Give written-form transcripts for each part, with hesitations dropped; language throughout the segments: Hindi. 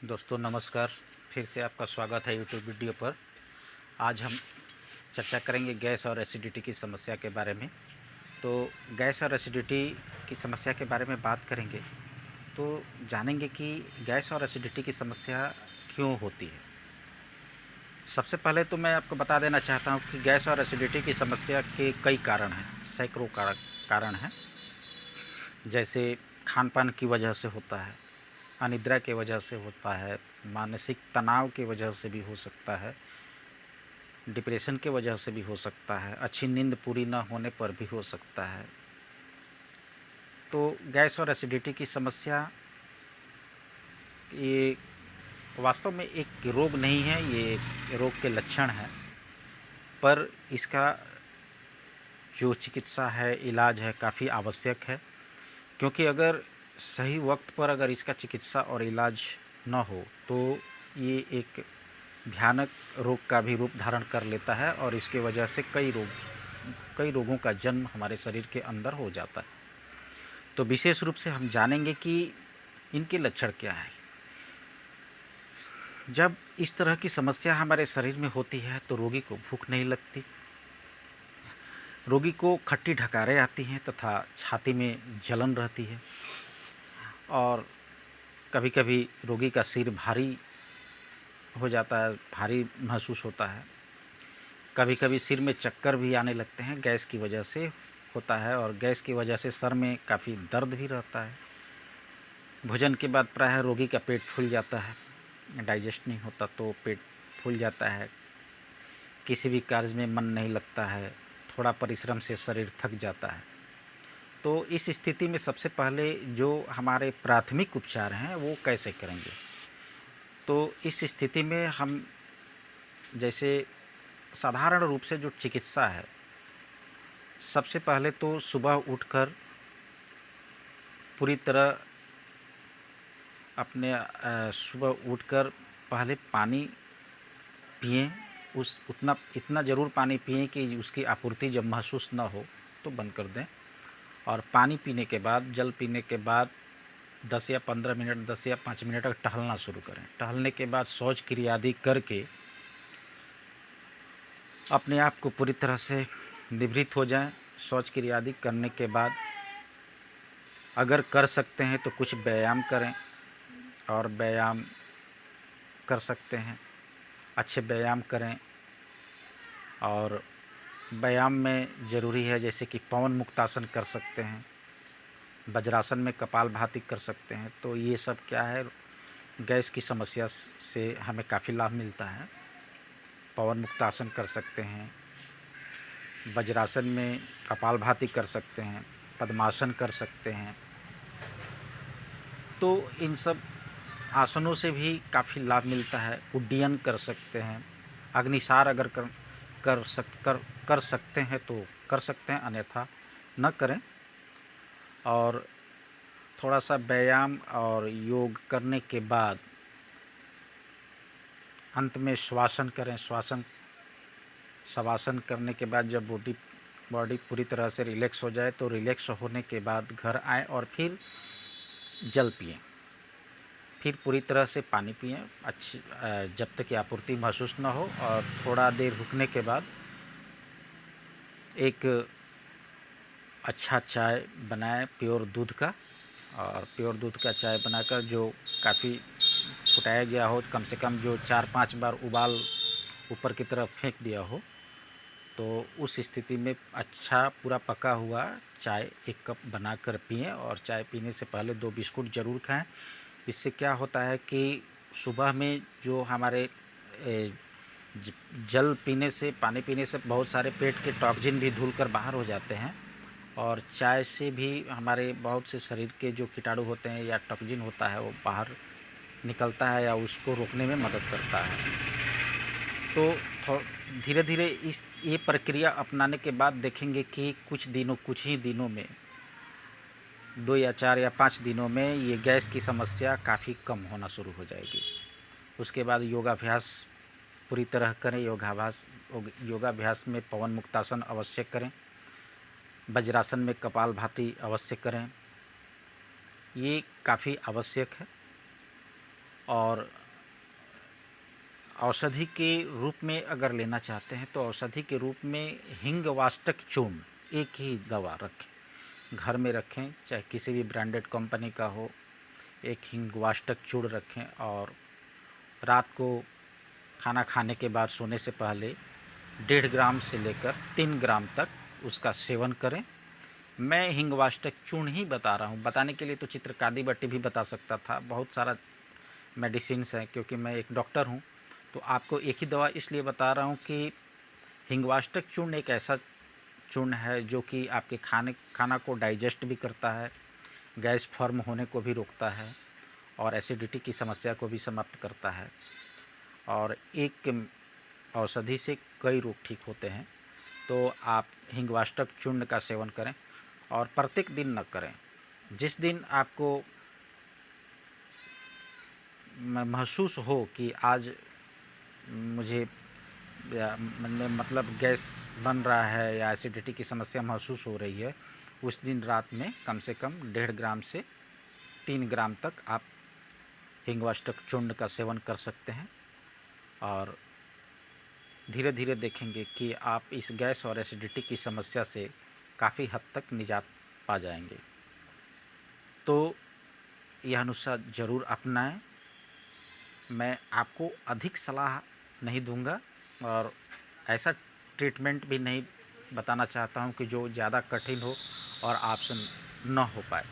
दोस्तों नमस्कार। फिर से आपका स्वागत है यूट्यूब वीडियो पर। आज हम चर्चा करेंगे गैस और एसिडिटी की समस्या के बारे में। तो गैस और एसिडिटी की समस्या के बारे में बात करेंगे तो जानेंगे कि गैस और एसिडिटी की समस्या क्यों होती है। सबसे पहले तो मैं आपको बता देना चाहता हूँ कि गैस और एसिडिटी की समस्या के कई कारण हैं, सैकड़ों कारण हैं। जैसे खान पान की वजह से होता है, अनिद्रा की वजह से होता है, मानसिक तनाव की वजह से भी हो सकता है, डिप्रेशन की वजह से भी हो सकता है, अच्छी नींद पूरी ना होने पर भी हो सकता है। तो गैस और एसिडिटी की समस्या ये वास्तव में एक रोग नहीं है, ये एक रोग के लक्षण है। पर इसका जो चिकित्सा है, इलाज है, काफ़ी आवश्यक है। क्योंकि अगर सही वक्त पर अगर इसका चिकित्सा और इलाज न हो तो ये एक भयानक रोग का भी रूप धारण कर लेता है और इसके वजह से कई रोगों का जन्म हमारे शरीर के अंदर हो जाता है। तो विशेष रूप से हम जानेंगे कि इनके लक्षण क्या है। जब इस तरह की समस्या हमारे शरीर में होती है तो रोगी को भूख नहीं लगती, रोगी को खट्टी ढकारें आती हैं तथा छाती में जलन रहती है और कभी कभी रोगी का सिर भारी हो जाता है, भारी महसूस होता है। कभी कभी सिर में चक्कर भी आने लगते हैं, गैस की वजह से होता है और गैस की वजह से सर में काफ़ी दर्द भी रहता है। भोजन के बाद प्रायः रोगी का पेट फूल जाता है, डाइजेस्ट नहीं होता तो पेट फूल जाता है। किसी भी कार्य में मन नहीं लगता है, थोड़ा परिश्रम से शरीर थक जाता है। तो इस स्थिति में सबसे पहले जो हमारे प्राथमिक उपचार हैं वो कैसे करेंगे। तो इस स्थिति में हम जैसे साधारण रूप से जो चिकित्सा है, सबसे पहले तो सुबह उठकर पूरी तरह अपने सुबह उठकर पहले पानी पिएं। इतना ज़रूर पानी पिएं कि उसकी आपूर्ति जब महसूस ना हो तो बंद कर दें। और पानी पीने के बाद, जल पीने के बाद 10 या 15 मिनट, 10 या 5 मिनट तक टहलना शुरू करें। टहलने के बाद शौच क्रिया आदि करके अपने आप को पूरी तरह से निवृत्त हो जाएं। शौच क्रिया आदि करने के बाद अगर कर सकते हैं तो कुछ व्यायाम करें और व्यायाम कर सकते हैं, अच्छे व्यायाम करें। और व्यायाम में ज़रूरी है जैसे कि पवन मुक्तासन कर सकते हैं, वज्रासन में कपालभाति कर सकते हैं। तो ये सब क्या है, गैस की समस्या से हमें काफ़ी लाभ मिलता है। पवन मुक्तासन कर सकते हैं, वज्रासन में कपालभाति कर सकते हैं, पद्मासन कर सकते हैं। तो इन सब आसनों से भी काफ़ी लाभ मिलता है। उड्डयन कर सकते हैं, अग्निसार अगर कर सकते हैं तो कर सकते हैं, अन्यथा न करें। और थोड़ा सा व्यायाम और योग करने के बाद अंत में श्वासन करें। शवासन करने के बाद जब बॉडी पूरी तरह से रिलैक्स हो जाए तो रिलैक्स होने के बाद घर आएँ और फिर जल पिएं, फिर पूरी तरह से पानी पिएं अच्छी, जब तक कि आपूर्ति महसूस न हो। और थोड़ा देर रुकने के बाद एक अच्छा चाय बनाएं प्योर दूध का, और प्योर दूध का चाय बनाकर जो काफ़ी फुटाया गया हो, कम से कम जो 4-5 बार उबाल ऊपर की तरफ फेंक दिया हो, तो उस स्थिति में अच्छा पूरा पका हुआ चाय 1 कप बनाकर पिएं। और चाय पीने से पहले 2 बिस्कुट ज़रूर खाएं। इससे क्या होता है कि सुबह में जो हमारे जल पीने से, पानी पीने से बहुत सारे पेट के टॉक्सिन भी धुल कर बाहर हो जाते हैं। और चाय से भी हमारे बहुत से शरीर के जो कीटाणु होते हैं या टॉक्सिन होता है वो बाहर निकलता है या उसको रोकने में मदद करता है। तो धीरे धीरे ये प्रक्रिया अपनाने के बाद देखेंगे कि कुछ ही दिनों में, 2 या 4 या 5 दिनों में ये गैस की समस्या काफ़ी कम होना शुरू हो जाएगी। उसके बाद योगाभ्यास पूरी तरह करें। योगाभ्यास में पवन मुक्तासन अवश्य करें, वज्रासन में कपालभाति अवश्य करें, ये काफ़ी आवश्यक है। और औषधि के रूप में अगर लेना चाहते हैं तो औषधि के रूप में हिंगवाष्टक चूर्ण एक ही दवा रखें, घर में रखें, चाहे किसी भी ब्रांडेड कंपनी का हो। एक हिंगवाष्टक चूर्ण रखें और रात को खाना खाने के बाद सोने से पहले 1.5 ग्राम से लेकर 3 ग्राम तक उसका सेवन करें। मैं हिंगवाष्टक चूर्ण ही बता रहा हूँ, बताने के लिए तो चित्रकादी बट्टी भी बता सकता था, बहुत सारा मेडिसिन्स हैं, क्योंकि मैं एक डॉक्टर हूँ। तो आपको एक ही दवा इसलिए बता रहा हूँ कि हिंगवाष्टक चूर्ण एक ऐसा चूर्ण है जो कि आपके खाना को डाइजेस्ट भी करता है, गैस फॉर्म होने को भी रोकता है और एसिडिटी की समस्या को भी समाप्त करता है। और एक औषधि से कई रोग ठीक होते हैं। तो आप हिंगवाष्टक चूर्ण का सेवन करें और प्रत्येक दिन न करें। जिस दिन आपको महसूस हो कि आज मुझे मन में मतलब गैस बन रहा है या एसिडिटी की समस्या महसूस हो रही है, उस दिन रात में कम से कम 1.5 ग्राम से 3 ग्राम तक आप हिंगवाष्टक चूर्ण का सेवन कर सकते हैं और धीरे धीरे देखेंगे कि आप इस गैस और एसिडिटी की समस्या से काफ़ी हद तक निजात पा जाएंगे। तो यह नुस्खा ज़रूर अपनाएं। मैं आपको अधिक सलाह नहीं दूंगा और ऐसा ट्रीटमेंट भी नहीं बताना चाहता हूं कि जो ज़्यादा कठिन हो और आपसे न हो पाए।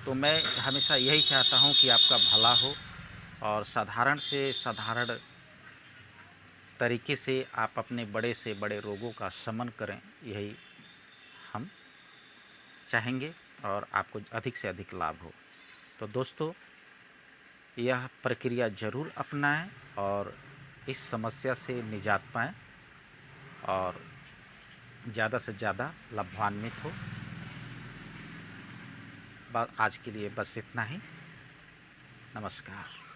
तो मैं हमेशा यही चाहता हूं कि आपका भला हो और साधारण से साधारण तरीके से आप अपने बड़े से बड़े रोगों का शमन करें, यही हम चाहेंगे और आपको अधिक से अधिक लाभ हो। तो दोस्तों, यह प्रक्रिया ज़रूर अपनाएं और इस समस्या से निजात पाएं और ज़्यादा से ज़्यादा लाभान्वित हो। आज के लिए बस इतना ही। नमस्कार।